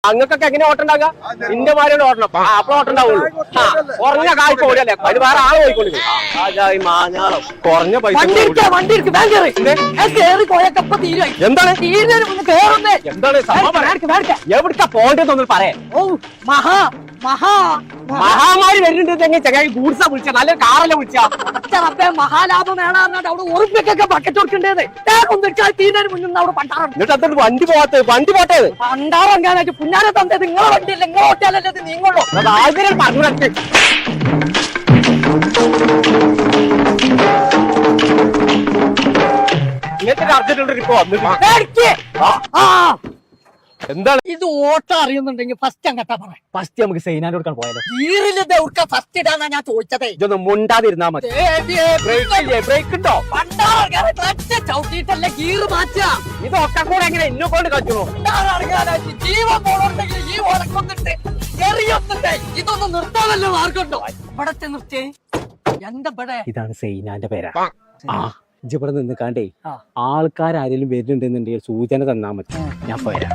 അങ്ങക്കൊക്കെ എങ്ങനെ ഓട്ടം ഉണ്ടാകുക? ഇന്റെ മാരിയുടെ ഓട്ടണം അപ്പൊ ഓട്ടം ഉണ്ടാവുള്ളൂ. കുറഞ്ഞ കായ്പ ഓടിയല്ലേ അതിന് വേറെ ആള് പോയിക്കൊള്ളു. കുറഞ്ഞ പൈസ എന്താണ് എവിടുക്ക പോണ്ടെന്നൊന്നും പറയാം. മഹാമാരി വരുന്നുണ്ട്. ചങ്ങായി ഗൂഡ്സാ വിളിച്ച നല്ല കാറല്ലേ വിളിച്ചാ മഹാലാഭം വേണം. അവിടെ ഉറപ്പൊക്കെ ബക്കറ്റ് കൊടുക്കേണ്ടത് അവിടെ പണ്ടാറുണ്ട്. എന്നിട്ട് അതൊരു വണ്ടി പോട്ടെ പണ്ടാറങ്ങാനായിട്ട് പുന്നാരെ തന്നത് നിങ്ങളെ വണ്ടിയല്ല. നിങ്ങളെ ഓട്ടിയാലല്ലേ ഇത് നീങ്ങുള്ളൂ. ആദ്യം പറഞ്ഞു ഇങ്ങനത്തെ അർജന്റ് ഇപ്പൊ എന്താണ് ഇത് ഓട്ടം അറിയുന്നുണ്ടെങ്കിൽ ഫസ്റ്റ് അങ്ങട്ടാ പറയാം. ഫസ്റ്റ് നമുക്ക് സൈനാൻ കൊടുക്കാൻ പോയാലോ? ഗീറിലിത് എവിടെ ഫസ്റ്റ് ഇടാന്നാ ഞാൻ ചോദിച്ചതേ. ഇതൊന്നും മുണ്ടാതിരുന്നാ മതി. ബ്രേക്ക് ഉണ്ടോ? ചവിട്ടിട്ടല്ലേ ഗീറ് മാറ്റുക. ഇതൊക്കെ കൂടെ എങ്ങനെ എന്നെ കൊണ്ട് കളിക്കണോ? ജീവൻ പോണുണ്ടെങ്കിൽ ഈ ഓലക്കൊന്നിട്ട് ചെറിയൊന്നിട്ട് ഇതൊന്നും നിർത്താനല്ലോ മാർഗുണ്ടോ? ഇവിടത്തെ നിർത്തിയേ എന്താ ഇവിടെ? ഇതാണ് സൈനാന്റെ പേരാ. ഇവിടെ നിന്ന് കാണ്ടേ ആൾക്കാരും വരുന്നുണ്ടെന്നുണ്ടെങ്കിൽ സൂചന തന്നാ മതി. ഞാൻ പോരാ.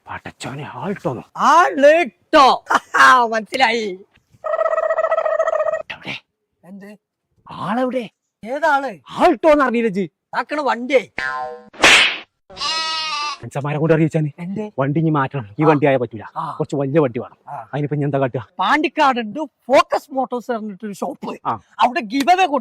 പടച്ചോനെ ആൾട്ടോന്നോ? മനസ്സിലായി. എന്ത് ആളെവിടെ? ഏതാള്? ആൾട്ടോന്ന് അറിയില്ല. ആക്കണ വണ്ടിയെ മനുഷ്യന്മാരെ കൊണ്ട് അറിയിച്ചാന് വണ്ടി ഇനി മാറ്റണം. ഈ വണ്ടി ആയാൽ പറ്റൂല. കുറച്ച് വലിയ വണ്ടി വേണം. അതിനിപ്പോ എന്താ കാട്ടുക? പാണ്ടിക്കാടുണ്ട് ഫോക്കസ് മോട്ടോഴ്സ് പറഞ്ഞിട്ടൊരു ഷോപ്പ്. അവിടെ ഗിവ് അവേ കൊടുക്കും.